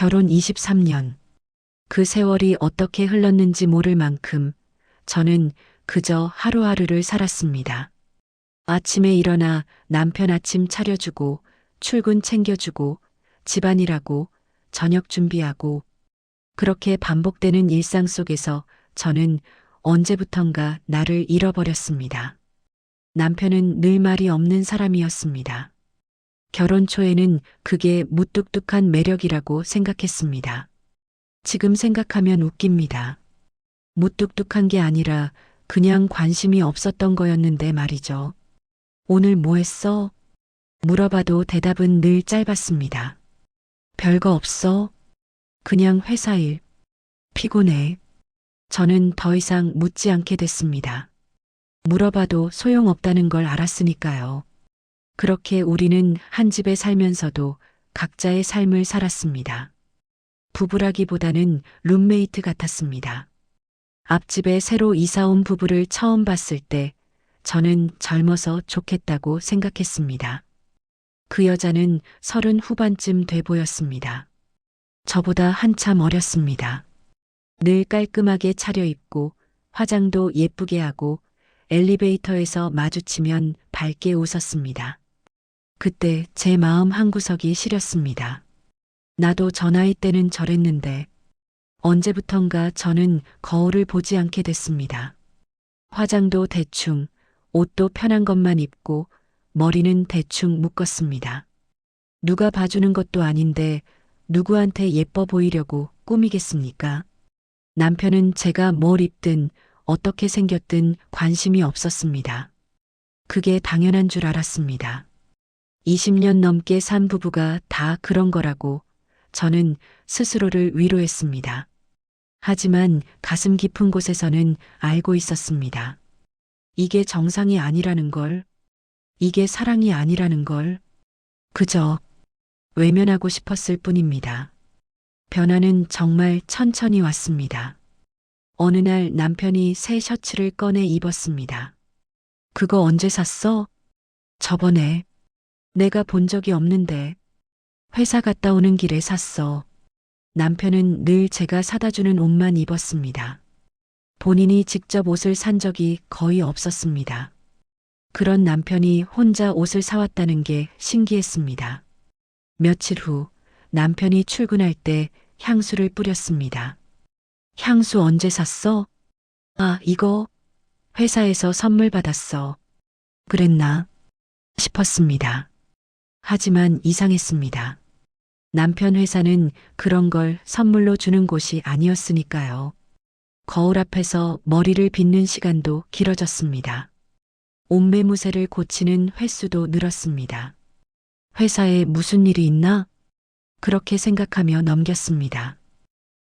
결혼 23년. 그 세월이 어떻게 흘렀는지 모를 만큼 저는 그저 하루하루를 살았습니다. 아침에 일어나 남편 아침 차려주고 출근 챙겨주고 집안일하고 저녁 준비하고 그렇게 반복되는 일상 속에서 저는 언제부턴가 나를 잃어버렸습니다. 남편은 늘 말이 없는 사람이었습니다. 결혼 초에는 그게 무뚝뚝한 매력이라고 생각했습니다. 지금 생각하면 웃깁니다. 무뚝뚝한 게 아니라 그냥 관심이 없었던 거였는데 말이죠. 오늘 뭐 했어? 물어봐도 대답은 늘 짧았습니다. 별거 없어? 그냥 회사 일. 피곤해. 저는 더 이상 묻지 않게 됐습니다. 물어봐도 소용없다는 걸 알았으니까요. 그렇게 우리는 한 집에 살면서도 각자의 삶을 살았습니다. 부부라기보다는 룸메이트 같았습니다. 앞집에 새로 이사 온 부부를 처음 봤을 때 저는 젊어서 좋겠다고 생각했습니다. 그 여자는 30 후반쯤 돼 보였습니다. 저보다 한참 어렸습니다. 늘 깔끔하게 차려입고 화장도 예쁘게 하고 엘리베이터에서 마주치면 밝게 웃었습니다. 그때 제 마음 한구석이 시렸습니다. 나도 저 나이 때는 저랬는데 언제부턴가 저는 거울을 보지 않게 됐습니다. 화장도 대충, 옷도 편한 것만 입고 머리는 대충 묶었습니다. 누가 봐주는 것도 아닌데 누구한테 예뻐 보이려고 꾸미겠습니까? 남편은 제가 뭘 입든 어떻게 생겼든 관심이 없었습니다. 그게 당연한 줄 알았습니다. 20년 넘게 산 부부가 다 그런 거라고 저는 스스로를 위로했습니다. 하지만 가슴 깊은 곳에서는 알고 있었습니다. 이게 정상이 아니라는 걸, 이게 사랑이 아니라는 걸, 그저 외면하고 싶었을 뿐입니다. 변화는 정말 천천히 왔습니다. 어느 날 남편이 새 셔츠를 꺼내 입었습니다. 그거 언제 샀어? 저번에. 내가 본 적이 없는데. 회사 갔다 오는 길에 샀어. 남편은 늘 제가 사다 주는 옷만 입었습니다. 본인이 직접 옷을 산 적이 거의 없었습니다. 그런 남편이 혼자 옷을 사왔다는 게 신기했습니다. 며칠 후 남편이 출근할 때 향수를 뿌렸습니다. 향수 언제 샀어? 아, 이거 회사에서 선물 받았어. 그랬나? 싶었습니다. 하지만 이상했습니다. 남편 회사는 그런 걸 선물로 주는 곳이 아니었으니까요. 거울 앞에서 머리를 빗는 시간도 길어졌습니다. 옷매무새를 고치는 횟수도 늘었습니다. 회사에 무슨 일이 있나? 그렇게 생각하며 넘겼습니다.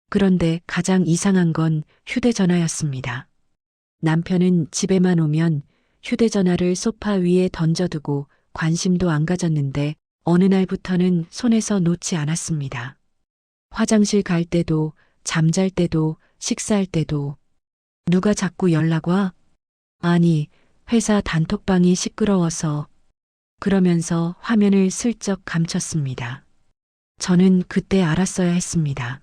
그런데 가장 이상한 건 휴대전화였습니다. 남편은 집에만 오면 휴대전화를 소파 위에 던져두고 관심도 안 가졌는데 어느 날부터는 손에서 놓지 않았습니다. 화장실 갈 때도, 잠잘 때도, 식사할 때도. 누가 자꾸 연락 와? 아니, 회사 단톡방이 시끄러워서. 그러면서 화면을 슬쩍 감췄습니다. 저는 그때 알았어야 했습니다.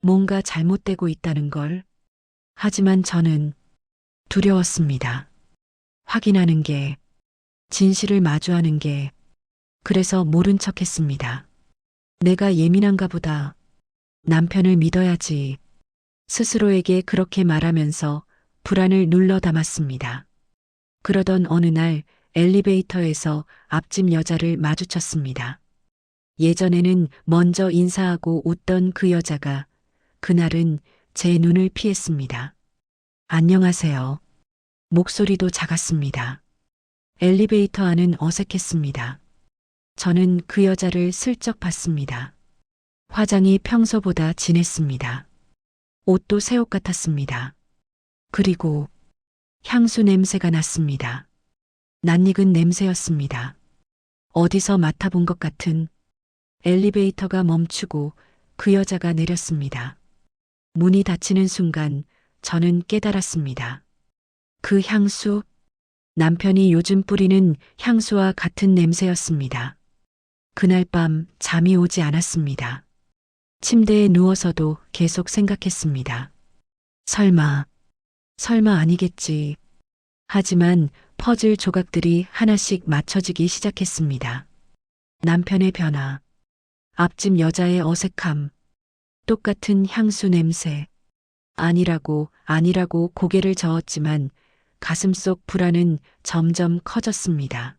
뭔가 잘못되고 있다는 걸. 하지만 저는 두려웠습니다. 확인하는 게, 진실을 마주하는 게, 그래서 모른 척 했습니다. 내가 예민한가 보다. 남편을 믿어야지. 스스로에게 그렇게 말하면서 불안을 눌러 담았습니다. 그러던 어느 날 엘리베이터에서 앞집 여자를 마주쳤습니다. 예전에는 먼저 인사하고 웃던 그 여자가 그날은 제 눈을 피했습니다. 안녕하세요. 목소리도 작았습니다. 엘리베이터 안은 어색했습니다. 저는 그 여자를 슬쩍 봤습니다. 화장이 평소보다 진했습니다. 옷도 새 옷 같았습니다. 그리고 향수 냄새가 났습니다. 낯익은 냄새였습니다. 어디서 맡아본 것 같은. 엘리베이터가 멈추고 그 여자가 내렸습니다. 문이 닫히는 순간 저는 깨달았습니다. 그 향수, 남편이 요즘 뿌리는 향수와 같은 냄새였습니다. 그날 밤 잠이 오지 않았습니다. 침대에 누워서도 계속 생각했습니다. 설마, 설마 아니겠지. 하지만 퍼즐 조각들이 하나씩 맞춰지기 시작했습니다. 남편의 변화, 앞집 여자의 어색함, 똑같은 향수 냄새. 아니라고 고개를 저었지만 가슴속 불안은 점점 커졌습니다.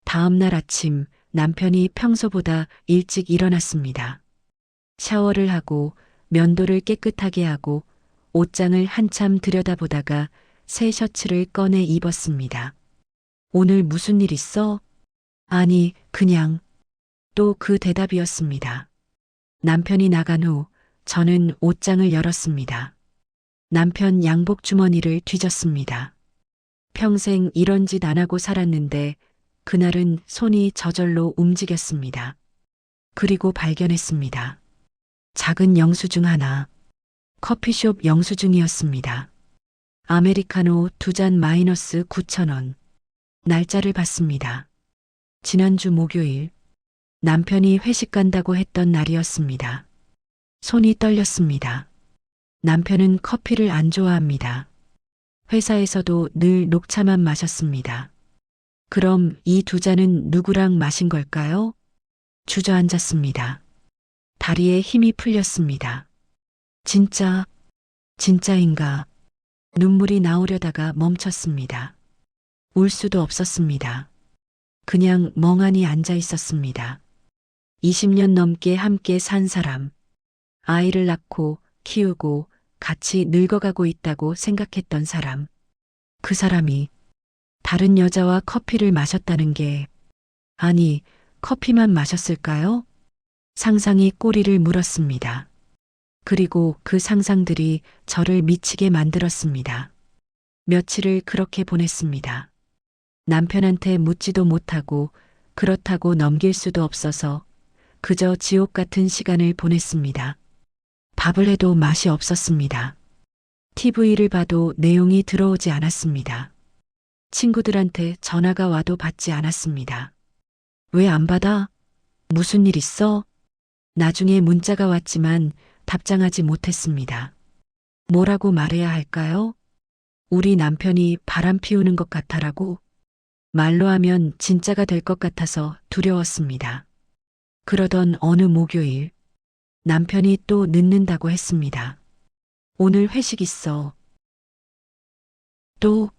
다음 날 아침 남편이 평소보다 일찍 일어났습니다. 샤워를 하고 면도를 깨끗하게 하고 옷장을 한참 들여다보다가 새 셔츠를 꺼내 입었습니다. 오늘 무슨 일 있어? 아니, 그냥. 또 그 대답이었습니다. 남편이 나간 후 저는 옷장을 열었습니다. 남편 양복 주머니를 뒤졌습니다. 평생 이런 짓 안 하고 살았는데 그날은 손이 저절로 움직였습니다. 그리고 발견했습니다. 작은 영수증 하나. 커피숍 영수증이었습니다. 아메리카노 2잔 마이너스 9,000원. 날짜를 봤습니다. 지난주 목요일 남편이 회식 간다고 했던 날이었습니다. 손이 떨렸습니다. 남편은 커피를 안 좋아합니다. 회사에서도 늘 녹차만 마셨습니다. 그럼 이 2잔은 누구랑 마신 걸까요? 주저앉았습니다. 다리에 힘이 풀렸습니다. 진짜인가? 눈물이 나오려다가 멈췄습니다. 울 수도 없었습니다. 그냥 멍하니 앉아 있었습니다. 20년 넘게 함께 산 사람, 아이를 낳고 키우고 같이 늙어가고 있다고 생각했던 사람, 그 사람이 다른 여자와 커피를 마셨다는 게, 아니, 커피만 마셨을까요? 상상이 꼬리를 물었습니다. 그리고 그 상상들이 저를 미치게 만들었습니다. 며칠을 그렇게 보냈습니다. 남편한테 묻지도 못하고 그렇다고 넘길 수도 없어서 그저 지옥 같은 시간을 보냈습니다. 밥을 해도 맛이 없었습니다. TV를 봐도 내용이 들어오지 않았습니다. 친구들한테 전화가 와도 받지 않았습니다. 왜 안 받아? 무슨 일 있어? 나중에 문자가 왔지만 답장하지 못했습니다. 뭐라고 말해야 할까요? 우리 남편이 바람 피우는 것 같아라고? 말로 하면 진짜가 될 것 같아서 두려웠습니다. 그러던 어느 목요일, 남편이 또 늦는다고 했습니다. 오늘 회식 있어. 또?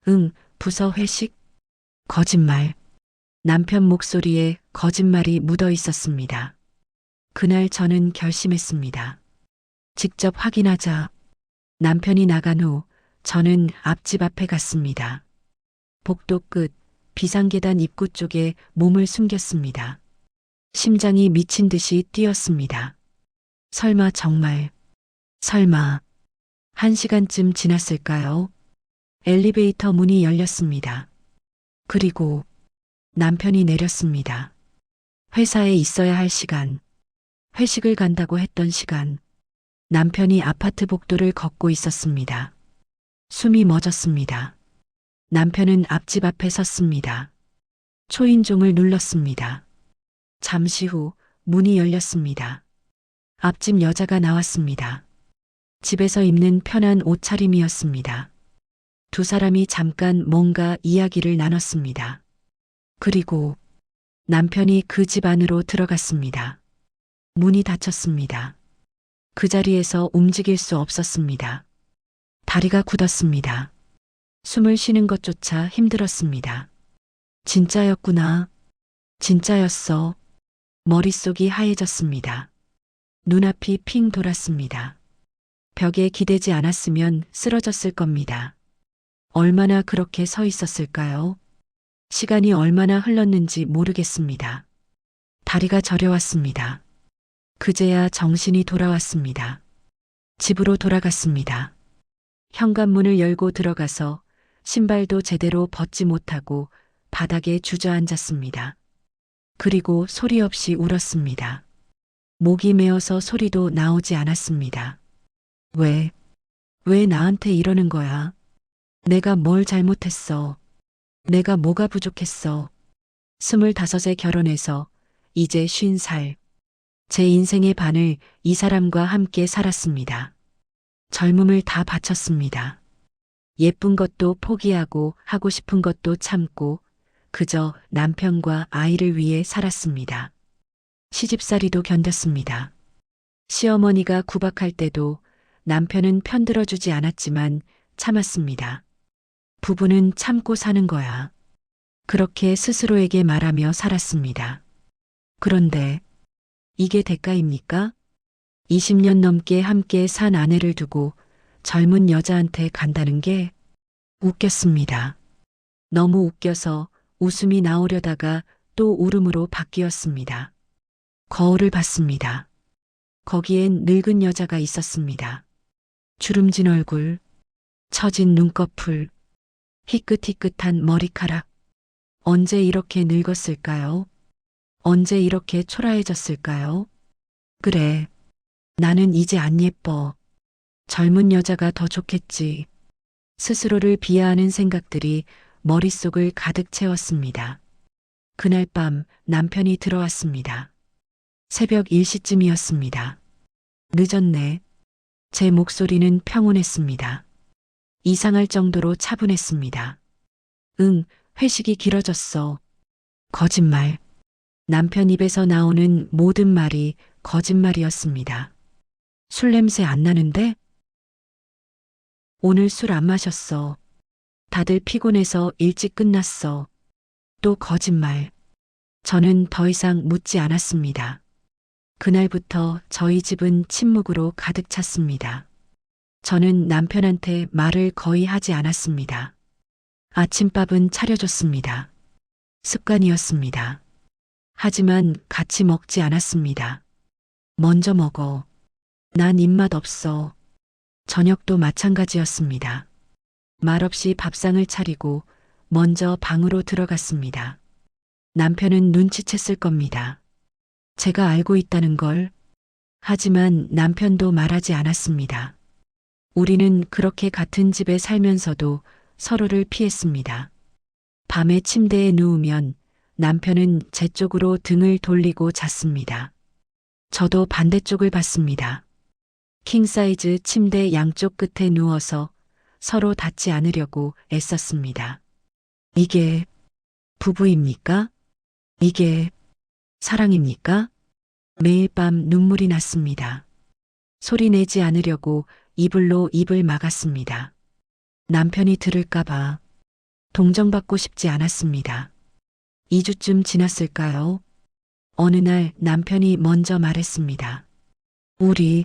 응, 부서 회식? 거짓말. 남편 목소리에 거짓말이 묻어 있었습니다. 그날 저는 결심했습니다. 직접 확인하자. 남편이 나간 후 저는 앞집 앞에 갔습니다. 복도 끝 비상계단 입구 쪽에 몸을 숨겼습니다. 심장이 미친 듯이 뛰었습니다. 설마 정말, 설마, 1시간쯤 지났을까요? 엘리베이터 문이 열렸습니다. 그리고 남편이 내렸습니다. 회사에 있어야 할 시간, 회식을 간다고 했던 시간, 남편이 아파트 복도를 걷고 있었습니다. 숨이 멎었습니다. 남편은 앞집 앞에 섰습니다. 초인종을 눌렀습니다. 잠시 후 문이 열렸습니다. 앞집 여자가 나왔습니다. 집에서 입는 편한 옷차림이었습니다. 두 사람이 잠깐 뭔가 이야기를 나눴습니다. 그리고 남편이 그 집 안으로 들어갔습니다. 문이 닫혔습니다. 그 자리에서 움직일 수 없었습니다. 다리가 굳었습니다. 숨을 쉬는 것조차 힘들었습니다. 진짜였구나. 진짜였어. 머릿속이 하얘졌습니다. 눈앞이 핑 돌았습니다. 벽에 기대지 않았으면 쓰러졌을 겁니다. 얼마나 그렇게 서 있었을까요? 시간이 얼마나 흘렀는지 모르겠습니다. 다리가 저려왔습니다. 그제야 정신이 돌아왔습니다. 집으로 돌아갔습니다. 현관문을 열고 들어가서 신발도 제대로 벗지 못하고 바닥에 주저앉았습니다. 그리고 소리 없이 울었습니다. 목이 메어서 소리도 나오지 않았습니다. 왜 나한테 이러는 거야? 내가 뭘 잘못했어? 내가 뭐가 부족했어? 25에 결혼해서 이제 50살. 제 인생의 반을 이 사람과 함께 살았습니다. 젊음을 다 바쳤습니다. 예쁜 것도 포기하고 하고 싶은 것도 참고 그저 남편과 아이를 위해 살았습니다. 시집살이도 견뎠습니다. 시어머니가 구박할 때도 남편은 편들어주지 않았지만 참았습니다. 부부는 참고 사는 거야. 그렇게 스스로에게 말하며 살았습니다. 그런데 이게 대가입니까? 20년 넘게 함께 산 아내를 두고 젊은 여자한테 간다는 게 웃겼습니다. 너무 웃겨서 웃음이 나오려다가 또 울음으로 바뀌었습니다. 거울을 봤습니다. 거기엔 늙은 여자가 있었습니다. 주름진 얼굴, 처진 눈꺼풀, 희끗희끗한 머리카락. 언제 이렇게 늙었을까요? 언제 이렇게 초라해졌을까요? 그래, 나는 이제 안 예뻐. 젊은 여자가 더 좋겠지. 스스로를 비하하는 생각들이 머릿속을 가득 채웠습니다. 그날 밤 남편이 들어왔습니다. 새벽 1시쯤이었습니다. 늦었네. 제 목소리는 평온했습니다. 이상할 정도로 차분했습니다. 응, 회식이 길어졌어. 거짓말. 남편 입에서 나오는 모든 말이 거짓말이었습니다. 술 냄새 안 나는데? 오늘 술 안 마셨어. 다들 피곤해서 일찍 끝났어. 또 거짓말. 저는 더 이상 묻지 않았습니다. 그날부터 저희 집은 침묵으로 가득 찼습니다. 저는 남편한테 말을 거의 하지 않았습니다. 아침밥은 차려줬습니다. 습관이었습니다. 하지만 같이 먹지 않았습니다. 먼저 먹어. 난 입맛 없어. 저녁도 마찬가지였습니다. 말없이 밥상을 차리고 먼저 방으로 들어갔습니다. 남편은 눈치챘을 겁니다. 제가 알고 있다는 걸. 하지만 남편도 말하지 않았습니다. 우리는 그렇게 같은 집에 살면서도 서로를 피했습니다. 밤에 침대에 누우면 남편은 제 쪽으로 등을 돌리고 잤습니다. 저도 반대쪽을 봤습니다. 킹사이즈 침대 양쪽 끝에 누워서 서로 닿지 않으려고 애썼습니다. 이게 부부입니까? 이게 사랑입니까? 매일 밤 눈물이 났습니다. 소리 내지 않으려고 이불로 입을 막았습니다. 남편이 들을까봐 동정받고 싶지 않았습니다. 2주쯤 지났을까요? 어느 날 남편이 먼저 말했습니다. 우리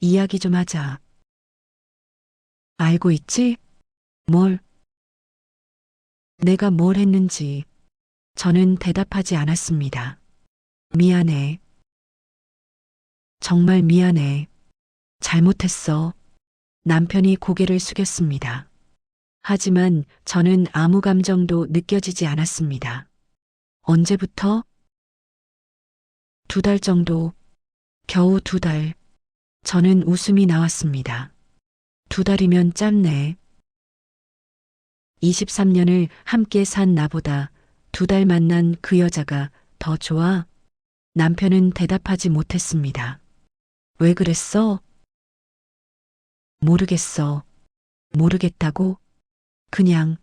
이야기 좀 하자. 알고 있지? 뭘? 내가 뭘 했는지. 저는 대답하지 않았습니다. 미안해. 정말 미안해. 잘못했어. 남편이 고개를 숙였습니다. 하지만 저는 아무 감정도 느껴지지 않았습니다. 언제부터? 2달 정도. 겨우 2달. 저는 웃음이 나왔습니다. 2달이면 짧네. 23년을 함께 산 나보다 2달 만난 그 여자가 더 좋아? 남편은 대답하지 못했습니다. 왜 그랬어? 모르겠어. 모르겠다고? 그냥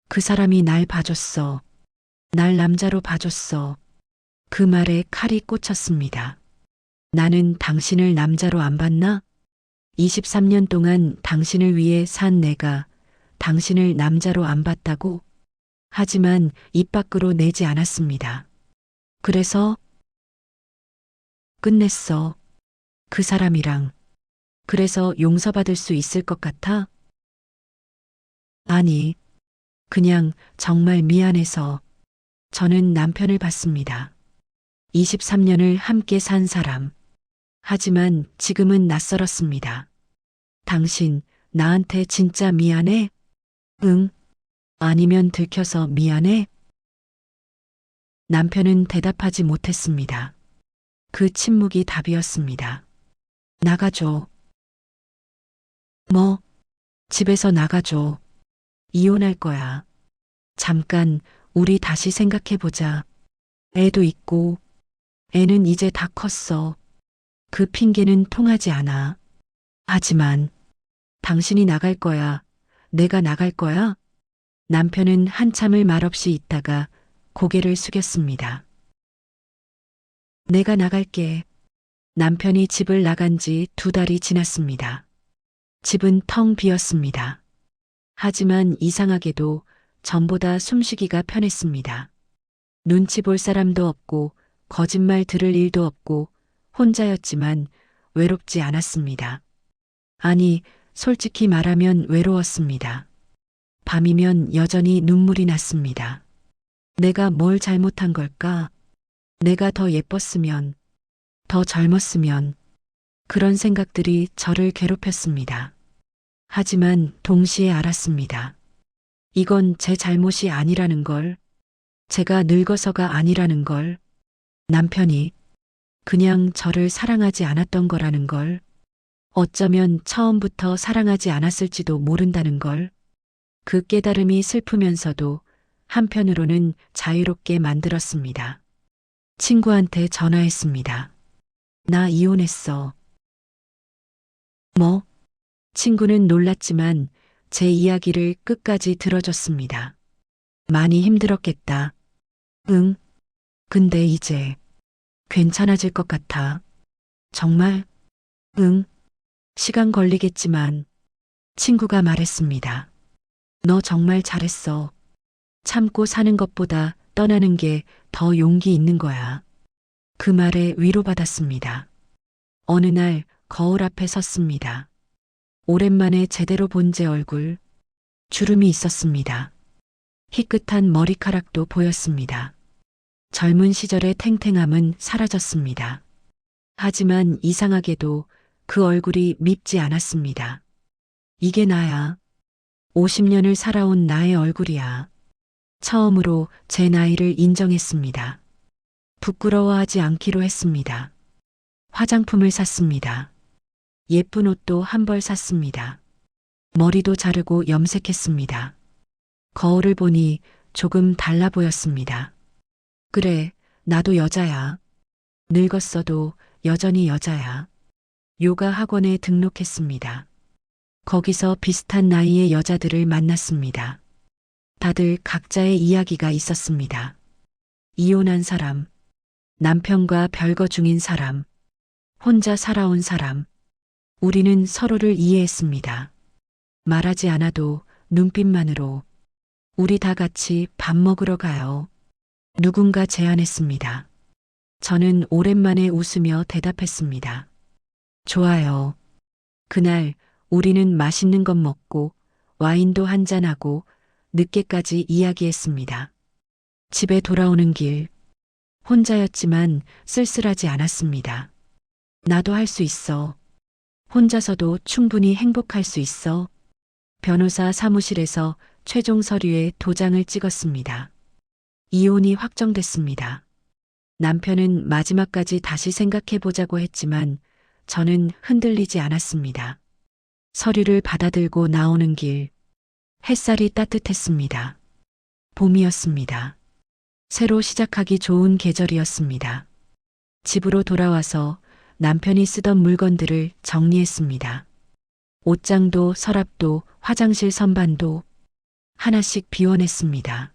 그 사람이 날 봐줬어. 날 남자로 봐줬어. 그 말에 칼이 꽂혔습니다. 나는 당신을 남자로 안 봤나? 23년 동안 당신을 위해 산 내가 당신을 남자로 안 봤다고? 하지만 입 밖으로 내지 않았습니다. 그래서 끝냈어. 그 사람이랑. 그래서 용서받을 수 있을 것 같아? 아니, 그냥 정말 미안해서. 저는 남편을 봤습니다. 23년을 함께 산 사람. 하지만 지금은 낯설었습니다. 당신, 나한테 진짜 미안해? 응. 아니면 들켜서 미안해? 남편은 대답하지 못했습니다. 그 침묵이 답이었습니다. 나가줘. 뭐? 집에서 나가줘. 이혼할 거야. 잠깐, 우리 다시 생각해보자. 애도 있고, 애는 이제 다 컸어. 그 핑계는 통하지 않아. 하지만 당신이 나갈 거야. 내가 나갈 거야? 남편은 한참을 말없이 있다가 고개를 숙였습니다. 내가 나갈게. 남편이 집을 나간 지 2달이 지났습니다. 집은 텅 비었습니다. 하지만 이상하게도 전보다 숨쉬기가 편했습니다. 눈치 볼 사람도 없고 거짓말 들을 일도 없고 혼자였지만 외롭지 않았습니다. 아니, 솔직히 말하면 외로웠습니다. 밤이면 여전히 눈물이 났습니다. 내가 뭘 잘못한 걸까? 내가 더 예뻤으면, 더 젊었으면, 그런 생각들이 저를 괴롭혔습니다. 하지만 동시에 알았습니다. 이건 제 잘못이 아니라는 걸, 제가 늙어서가 아니라는 걸, 남편이 그냥 저를 사랑하지 않았던 거라는 걸, 어쩌면 처음부터 사랑하지 않았을지도 모른다는 걸, 그 깨달음이 슬프면서도 한편으로는 자유롭게 만들었습니다. 친구한테 전화했습니다. 나 이혼했어. 뭐? 친구는 놀랐지만 제 이야기를 끝까지 들어줬습니다. 많이 힘들었겠다. 응. 근데 이제 괜찮아질 것 같아. 정말? 응. 시간 걸리겠지만 친구가 말했습니다. 너 정말 잘했어. 참고 사는 것보다 떠나는 게 더 용기 있는 거야. 그 말에 위로받았습니다. 어느 날 거울 앞에 섰습니다. 오랜만에 제대로 본 제 얼굴, 주름이 있었습니다. 희끗한 머리카락도 보였습니다. 젊은 시절의 탱탱함은 사라졌습니다. 하지만 이상하게도 그 얼굴이 밉지 않았습니다. 이게 나야. 50년을 살아온 나의 얼굴이야. 처음으로 제 나이를 인정했습니다. 부끄러워하지 않기로 했습니다. 화장품을 샀습니다. 예쁜 옷도 한 벌 샀습니다. 머리도 자르고 염색했습니다. 거울을 보니 조금 달라 보였습니다. 그래, 나도 여자야. 늙었어도 여전히 여자야. 요가 학원에 등록했습니다. 거기서 비슷한 나이의 여자들을 만났습니다. 다들 각자의 이야기가 있었습니다. 이혼한 사람, 남편과 별거 중인 사람, 혼자 살아온 사람. 우리는 서로를 이해했습니다. 말하지 않아도 눈빛만으로 우리 다 같이 밥 먹으러 가요. 누군가 제안했습니다. 저는 오랜만에 웃으며 대답했습니다. 좋아요. 그날 우리는 맛있는 것 먹고 와인도 한잔하고 늦게까지 이야기했습니다. 집에 돌아오는 길, 혼자였지만 쓸쓸하지 않았습니다. 나도 할 수 있어. 혼자서도 충분히 행복할 수 있어. 변호사 사무실에서 최종 서류에 도장을 찍었습니다. 이혼이 확정됐습니다. 남편은 마지막까지 다시 생각해 보자고 했지만 저는 흔들리지 않았습니다. 서류를 받아들고 나오는 길, 햇살이 따뜻했습니다. 봄이었습니다. 새로 시작하기 좋은 계절이었습니다. 집으로 돌아와서 남편이 쓰던 물건들을 정리했습니다. 옷장도 서랍도 화장실 선반도 하나씩 비워냈습니다.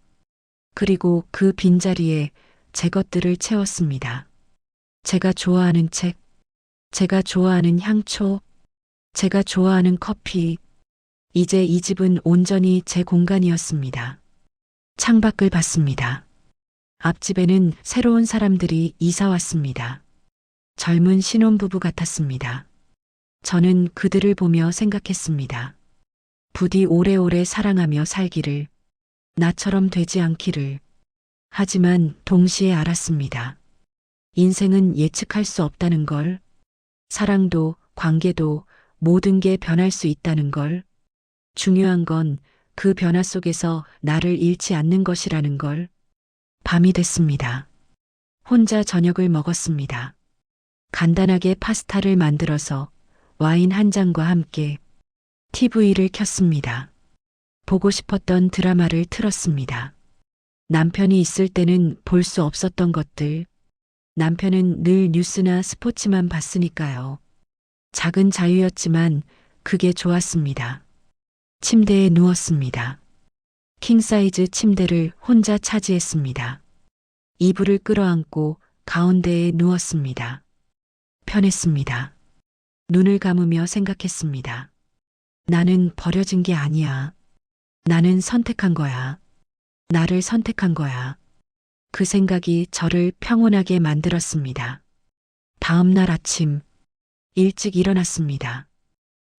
그리고 그 빈자리에 제 것들을 채웠습니다. 제가 좋아하는 책, 제가 좋아하는 향초, 제가 좋아하는 커피. 이제 이 집은 온전히 제 공간이었습니다. 창밖을 봤습니다. 앞집에는 새로운 사람들이 이사 왔습니다. 젊은 신혼부부 같았습니다. 저는 그들을 보며 생각했습니다. 부디 오래오래 사랑하며 살기를, 나처럼 되지 않기를. 하지만 동시에 알았습니다. 인생은 예측할 수 없다는 걸, 사랑도 관계도 모든 게 변할 수 있다는 걸, 중요한 건 그 변화 속에서 나를 잃지 않는 것이라는 걸. 밤이 됐습니다. 혼자 저녁을 먹었습니다. 간단하게 파스타를 만들어서 와인 한 잔과 함께 TV를 켰습니다. 보고 싶었던 드라마를 틀었습니다. 남편이 있을 때는 볼 수 없었던 것들, 남편은 늘 뉴스나 스포츠만 봤으니까요. 작은 자유였지만 그게 좋았습니다. 침대에 누웠습니다. 킹사이즈 침대를 혼자 차지했습니다. 이불을 끌어안고 가운데에 누웠습니다. 편했습니다. 눈을 감으며 생각했습니다. 나는 버려진 게 아니야. 나는 선택한 거야. 나를 선택한 거야. 그 생각이 저를 평온하게 만들었습니다. 다음 날 아침, 일찍 일어났습니다.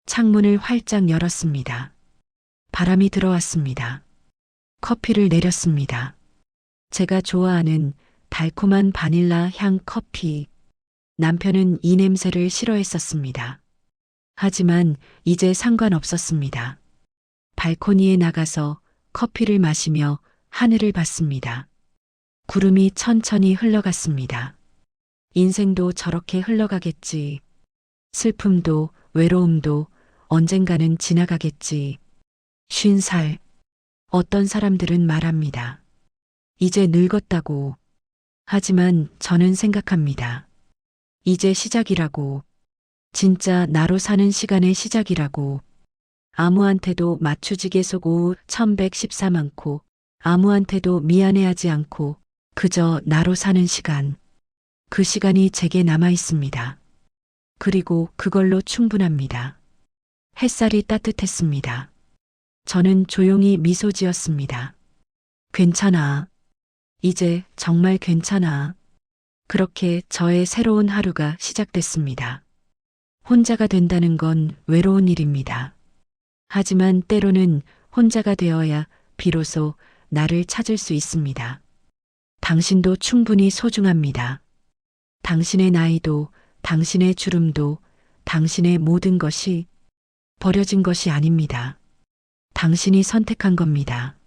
창문을 활짝 열었습니다. 바람이 들어왔습니다. 커피를 내렸습니다. 제가 좋아하는 달콤한 바닐라 향 커피. 남편은 이 냄새를 싫어했었습니다. 하지만 이제 상관없었습니다. 발코니에 나가서 커피를 마시며 하늘을 봤습니다. 구름이 천천히 흘러갔습니다. 인생도 저렇게 흘러가겠지. 슬픔도 외로움도 언젠가는 지나가겠지. 50살. 어떤 사람들은 말합니다. 이제 늙었다고. 하지만 저는 생각합니다. 이제 시작이라고. 진짜 나로 사는 시간의 시작이라고. 아무한테도 맞추지게 속오 1114 많고 아무한테도 미안해하지 않고 그저 나로 사는 시간. 그 시간이 제게 남아 있습니다. 그리고 그걸로 충분합니다. 햇살이 따뜻했습니다. 저는 조용히 미소 지었습니다. 괜찮아. 이제 정말 괜찮아. 그렇게 저의 새로운 하루가 시작됐습니다. 혼자가 된다는 건 외로운 일입니다. 하지만 때로는 혼자가 되어야 비로소 나를 찾을 수 있습니다. 당신도 충분히 소중합니다. 당신의 나이도, 당신의 주름도, 당신의 모든 것이 버려진 것이 아닙니다. 당신이 선택한 겁니다.